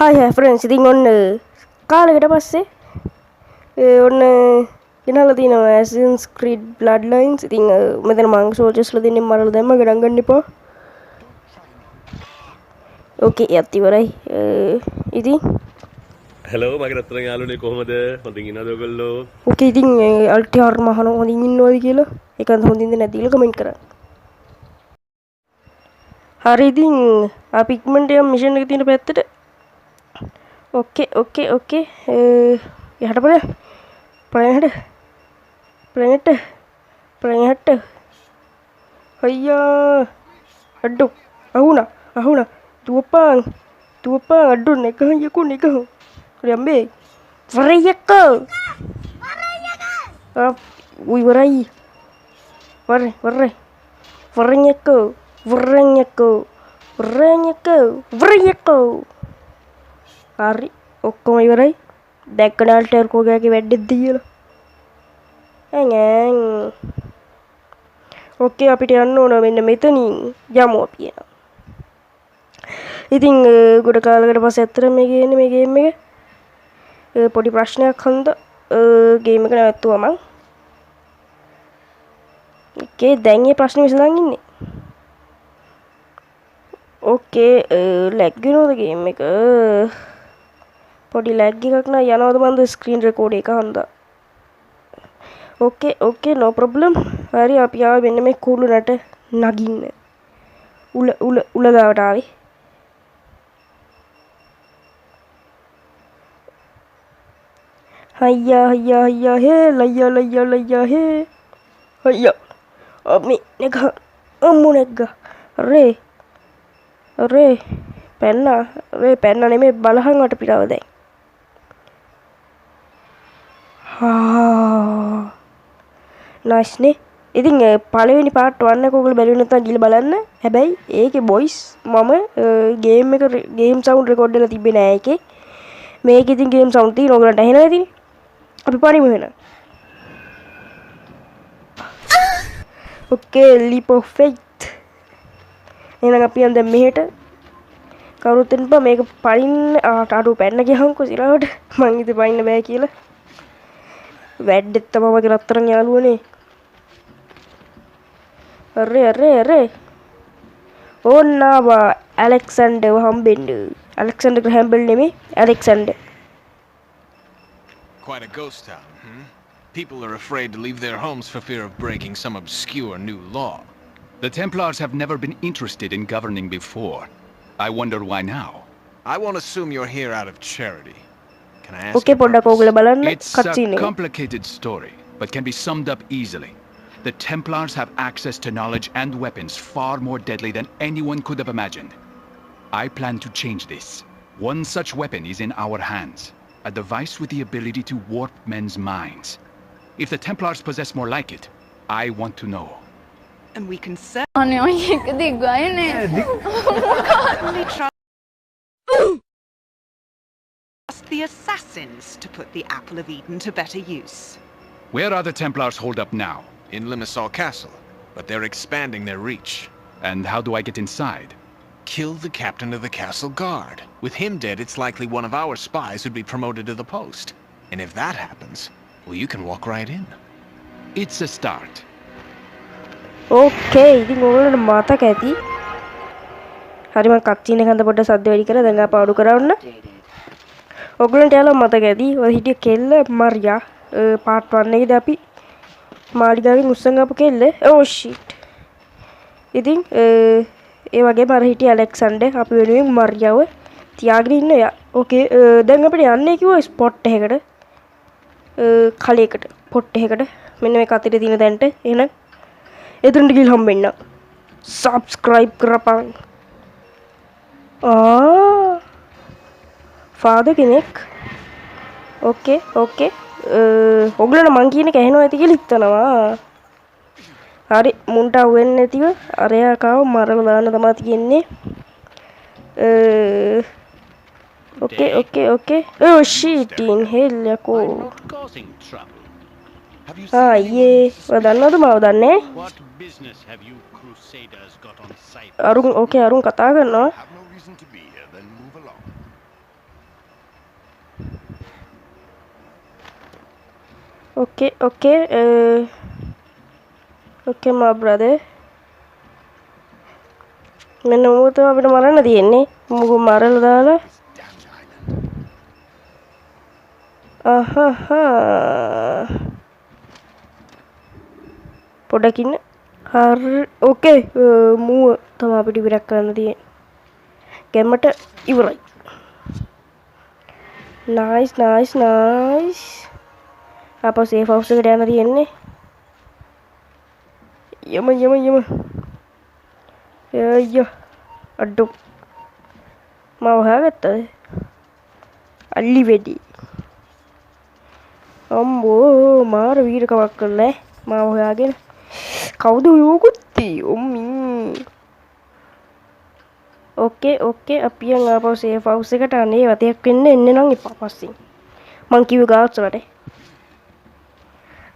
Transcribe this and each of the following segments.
Hi friends, ඉතින් ඔන්න කාලෙකට පස්සේ ඔන්න ගෙනල්ලා තියෙනවා Assassin's Creed Bloodlines. ඉතින් මෙතන මං සෝල්ජර්ස්ලා දෙන්නේ මරලා දැම්ම ගණන් ගන්න එපා. ඕකේ යත් ඉවරයි. ඉතින් හෙලෝ මගේ රත්තරන් යාළුවනේ කොහමද? හොඳින් ඉන්නවද ඔයගොල්ලෝ? ඕකේ ඉතින් අල්ටිආර් මහන හොඳින් ඉන්නවද කියලා ඒකත් හොඳින්ද නැද්ද කියලා කමෙන්ට් කරන්න. හරි ඉතින් අපි ඉක්මනට යමු මිෂන් එක තියෙන පැත්තට. ओके यहाँ पर प्लेनेट अय्या Addu ahuna tuapang aduh nekah rembe varayaka ui varai varayaka හරි ඔක්කොම ඉවරයි දැක්කනාල්ට එර්කෝගයාගේ වැඩෙත් දීලා ඇං ඕකේ අපිට යන්න ඕන මෙන්න මෙතනින් යමු අපි එනවා ඉතින් ගොඩ කාලයකට පස්සේ ඇත්තට මේ ගේම් එක පොඩි ප්‍රශ්නයක් හන්ද ගේම් එක නැවැත්තුවා මං ඕකේ දැන් මේ ප්‍රශ්නේ විසඳන් ඉන්නේ ඕකේ ලැග් වෙනවද ගේම් එක පොඩි ලැග් එකක් නා යනවද මන්ද ස්ක්‍රීන් රෙකෝඩ් එක හන්දා ඕකේ නෝ ප්‍රොබ්ලම් හරි අපි ආවේ මෙන්න මේ කුළුණට නගින්න උල ගාවට ආවේ හයියා හේ ලයියා හේ හයියා අපි නෙග අම්මු නෙග රේ පැන්න නෙමේ බලහන් වට පිටව දැන් නයිස් නේ ඉතින් පළවෙනි පාර්ට් 1 එක ඔයගොල්ලෝ බැලුවේ නැත්නම් ගිහලා බලන්න හැබැයි ඒකේ වොයිස් මම ගේම් සවුන්ඩ් රෙකෝඩ් කරලා තිබ්බේ නෑ ඒකේ මේකේ ඉතින් ගේම් සවුන්ඩ් තියෙන ඔයගොල්ලන්ට ඇහෙනවා ඉතින් අපි පරිමු වෙන ඕකේ ලීප් ඔෆ් ෆේත් එහෙනම් අපි යන් දැන් මෙහෙට කවුරුත් එන්න බෑ මේක පරින්න අඩු පැන්න ගියහන්කෝ සිරාවට මං ඉතින් පයින්න බෑ කියලා වැඩෙත් තමයි මගේ රත්තරන් යාළුවනේ අරේ ඕන්නාවා ඇලෙක්සැන්ඩර්ව හම්බෙන්න ඇලෙක්සැන්ඩර් ග්‍රැහම් බෙල් නෙමෙයි Alexander Quite a ghost town, People are afraid to leave their homes for fear of breaking some obscure new law. The Templars have never been interested in governing before. I wonder why now. I won't assume you're here out of charity. Can I ask? Okay, පොඩ්ඩක් ඔයගොල්ලෝ බලන්න It's cutscene a එක. complicated story, but can be summed up easily. The Templars have access to knowledge and weapons far more deadly than anyone could have imagined. I plan to change this. One such weapon is in our hands. A device with the ability to warp men's minds. If the Templars possess more like it, I want to know. And we can sell. Only trust the assassins to put the Apple of Eden to better use. Where are the Templars holed up now? In Limassol Castle, but they're expanding their reach. And how do I get inside? Kill the captain of the castle guard. With him dead, it's likely one of our spies would be promoted to the post. And if that happens, well, you can walk right in. It's a start. ඕකේ ඉතින් ඔයගොල්ලන්ට මතක ඇති හරි මම කච්චින එක හන්ද පොඩ්ඩක් සද්ද වැඩි කරලා දැන් ආපහු අඩු කරවන්න ඔයගොල්ලන්ට යාළුවා මතක ඇති ඔය හිටිය කෙල්ල මරියා පාර්ට් 1 එකේදී අපි මාලිගාවෙන් උස්සන් ආපු කෙල්ල ෂිට් ඉතින් ඒ වගේම අර හිටිය ඇලෙක්සැන්ඩර් අපි වෙනුවෙන් මරියාව තියාගෙන ඉන්න යා ඕකේ දැන් අපිට යන්නේ කිව්වා ස්පොට් එකකට කලයකට පොට් එකකට මෙන්න මේ කතරේ තියෙන තැනට එහෙනම් එතනට ගිහින් හම්බෙන්න subscribe කරපන් ෆාදර් කෙනෙක් ඕකේ ඔයගොල්ලෝ මං කියන එක ඇහෙනවා ඇති කියලා හිතනවා හරි මුන්ට අහුවෙන්නේ නැතිව අරයා කාව මරලා දාන්න තමයි තියෙන්නේ ඕකේ shit in hell යකෝ යේ ඔය දන්නවද මාව දන්නේ අරුන් ඕකේ අරුන් කතා කරනවා Okay, okay. Okay, my brother. මෙන්න ඌ තමයි අපිට මරන්න තියෙන්නේ. මුගු මරලා දාලා. පොඩකින් හරි ඕකේ මූ තමයි අපිට ඉවරක් කරන්න තියෙන්නේ. ගැම්මට ඉවරයි. Nice nice nice. අපෝ සේෆ් හවුස් එකට යන්න තියෙන්නේ. යම. අයියෝ අඩෝ මාව හොයාගත්තද? අල්ලි වෙඩි. අම්බෝ මාර වීරකමක් කළා මාව හොයාගෙන. කවුද යෝගුත්තේ ඔම්මි. ඕකේ අපි යන් ආපහු සේෆ් හවුස් එකට අනේ වතයක් වෙන්න එන්නේ නම් එපා පස්සේ. මං කිව්ව ගාවස් වලට.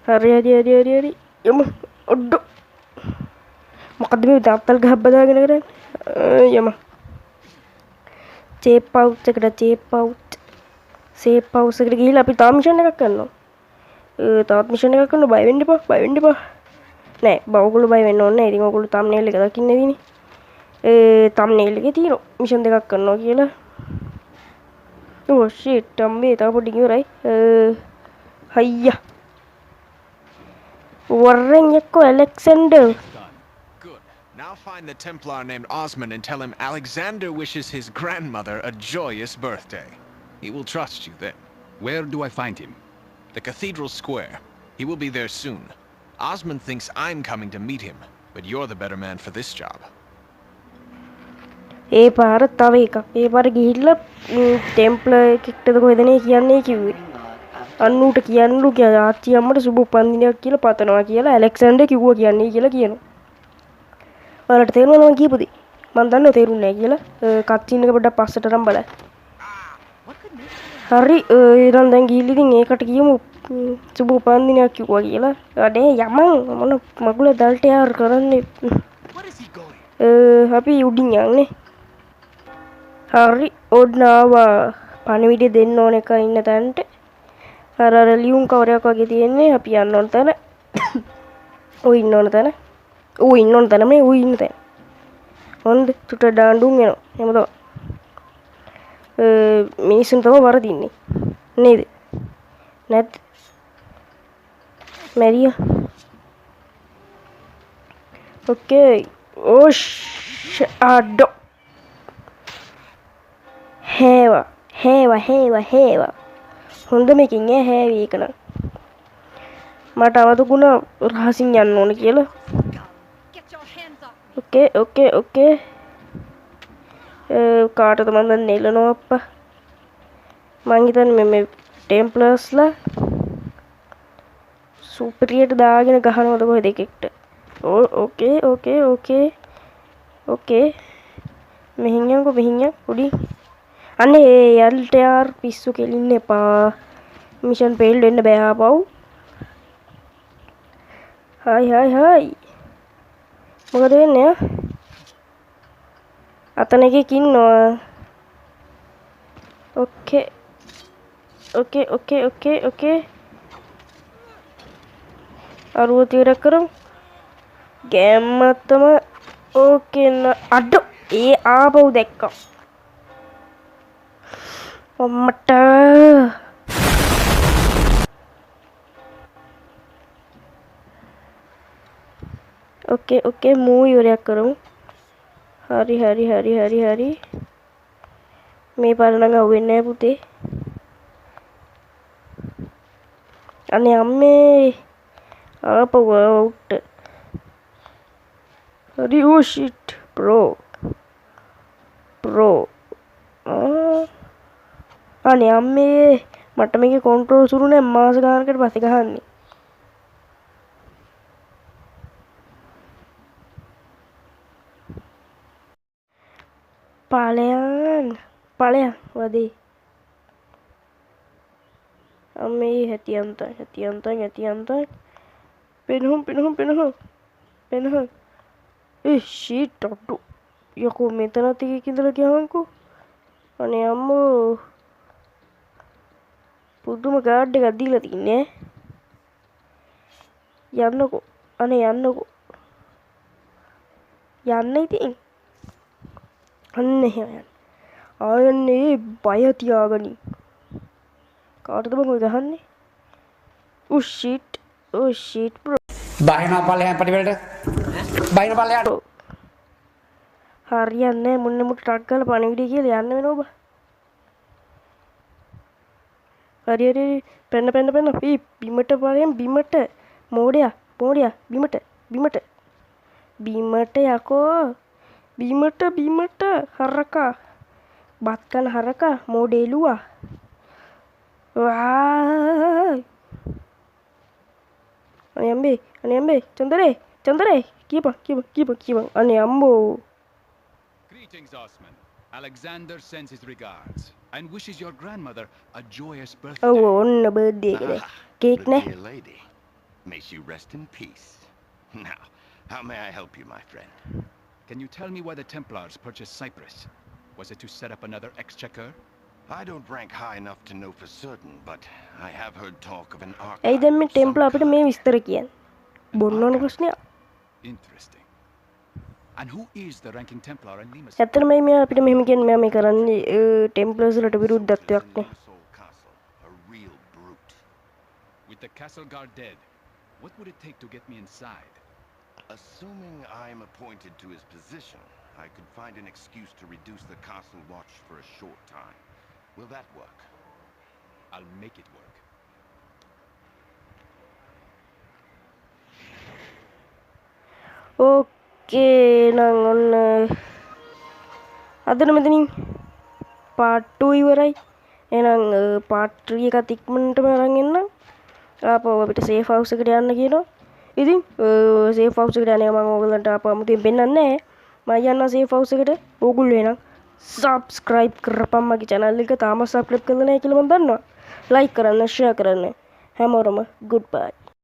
හරි යමු අඩෝ. මොකද මේ දාප්පල් ගහ බදාගෙන කරන්නේ? යමු. සේෆ් හවුස් එකට ගිහිල්ලා අපි තාම මිෂන් එකක් කරනවා. තවත් මිෂන් එකක් කරනවා. බය වෙන්න එපා. නෑ ඔයගොල්ලෝ බය වෙන්න ඕනේ නෑ. ඉතින් ඔයගොල්ලෝ තම්නේල් එක දකින්න ඇතිනේ. තම්නේල් එකේ තියෙනවා මිෂන් දෙකක් කරනවා කියලා. ෂිට් අම්මේ තව පොඩ්ඩක් ඉවරයි. හයියා. වරෙන් එක්ක Alexander. Good. Now find the Templar named Osmond and tell him Alexander wishes his grandmother a joyous birthday. He will trust you then. Where do I find him? The Cathedral Square. He will be there soon. Osmond thinks I'm coming to meet him, but you're the better man for this job. ඒ පාර තව එකක්. ඒ පාර ගිහිල්ලා ටෙම්ප්ලර් එකටද කොහෙදනේ කියන්නේ කිව්වේ. අන්නූට කියන්නලු කියලා ආච්චි අම්මට සුබ උපන්දිනයක් කියලා පතනවා කියලා ඇලෙක්සැන්ඩර් කිව්වා කියන්නේ කියලා කියනවා. ඔයාලට තේරුණාද මං කියපු දේ? මං දන්නව තේරුන්නේ නැහැ කියලා. කච්චින් එක පොඩ්ඩක් පස්සට අරන් බලන්න. හරි ඊළඟ දැන් ගිහිල්ලා ඉතින් ඒකට කියමු සුබ උපන්දිනයක් කිව්වා කියලා. අනේ යමන් මොන මගුල දල්ට යාර කරන්නේ. අපි උඩින් යන්නේ. හරි ඔන්න ආවා. පණිවිඩය දෙන්න ඕන එක ඉන්න තැනට. අර ලියුම් කවරයක් වගේ තියෙන්නේ. අපි යන්න ඕන තැන. ඔය ඉන්න ඕන තැන. ඌ ඉන්න ඕන තැන මේ ඌ ඉන්න තැන. හොඳ චුට ඩාඬුම් එනවා. එහෙම තමයි. මිනිස්සුන් තමයි වරදින්නේ. නේද? නැත්. මැරියා. ඕකේ. ඕෂ් අඩෝ. හේවා. හොඳ මේකින් හැවි එක නම්. මට අවතුකුණා රහසින් යන්න ඕන කියලා. ඕකේ. කාටද මන් දන්නේ එළනවා අප්පා. මං හිතන්නේ මේ ටෙම්ප්ලර්ස්ලා සුපිරියට දාගෙන ගහනවද කොහෙද එකෙක්ට. ඕකේ. මෙහින් යන් උඩින්. අනේ යල්ට යාර් පිස්සු කෙලින්න එපා. මිෂන් ෆේල් වෙන්න බෑ ආපහු. හයි. මොකද වෙන්නේ? අතන එකෙක් ඉන්නවා. ඕකේ. අරුව තියරක් කරමු. ගැම්මත්තම ඕකේ අඩෝ ඒ ආපහු දැක්කා. අම්මට ඕකේ මූ ඉවරයක් කරමු. හරි. මේ පාර නම් අහුවෙන්නේ නැහැ පුතේ. අනේ අම්මේ ආපහු අවුට්. හරි ඕ ෂිට් බ්‍රෝ. අනේ අම්මේ මට මේකේ කන්ට්‍රෝල් සුරු නෑ. මාස ගානකට පස්සේ ගහන්නේ. ඵලයන් වදී අම්මේ හැතියන්තයි පෙනුම් ෂීට් අඩු යකෝ මෙතනත් එකක් ඉඳලා ගියාන්කෝ. අනේ අම්මෝ පුදුම ගාඩ් එකක් දීලා තින්නේ. යන්නකෝ. අනේ යන්නකෝ. යන්න ඉතින්. අන්න එහෙම යන්න. ආයන්නේ බය තියාගනි. කාටද බං ඔය ගහන්නේ? Oh shit. Oh shit bro. බහිනවා පල්ලෙහාන් පටිවලට බහින පල්ලෙහාට හරියන්නේ මුන්න මුට ටක් ගාලා පණිවිඩය කියලා යන්න වෙනවා බා. හරි හරි පෙන්න බිමට බලෙන් බිමට මෝඩයා බිමට යකෝ බිමට හරකා බත් කන හරකා මෝඩේලුවා වා අනේ අම්බේ චන්දරේ කියපන් අනේ අම්බෝ. Greetings, Osman. Alexander sends his regards and wishes your grandmother a joyous birthday. ඔව් ඔන්න බර්ත්ඩේ එකේ කේක් The නේ. dear lady. May she rest in peace. Now, how may I help you, my friend? Can you tell me why the Templars purchased Cyprus? Was it to set up another exchequer? I don't rank high enough to know for certain, but I have heard talk of an archive. ඇයි දැන් මේ of some ටෙම්ප්ලර් අපිට මේ kind. විස්තර කියන්නේ? බොන්න ඕන ප්‍රශ්නයක්. Interesting. And who is the ranking Templar in Limas? ඇත්තටම මේ අපිට මෙහෙම කියන්නේ මෙයා මේ කරන්නේ ටෙම්ප්ලර්ස් වලට විරුද්ධත්වයක් නේ. Colossal castle, a real brute. With the castle guard dead, what would it take to get me inside? Assuming I'm appointed to his position, I could find an excuse to reduce the castle watch for a short time. Will that work? I'll make it work. ඕකේ නම් ඔන්න අදට මෙතනින් part 2 ඉවරයි. එහෙනම් part 3 එකත් ඉක්මනටම අරන් එන්න. ආපහු අපිට සේෆ් හවුස් එකට යන්න කියනවා. ඉතින් සේෆ් හවුස් එකට යන්නේ මම ඕගොල්ලන්ට ආපහු අමුතුවෙන් පෙන්නන්නේ නැහැ. මම යනවා සේෆ් හවුස් එකට. ඕගොල්ලෝ එනං subscribe කරපන් මගේ channel එක. තාම subscribe කරලා නැහැ කියලා මම දන්නවා. like කරන්න, share කරන්න. හැමෝටම goodbye.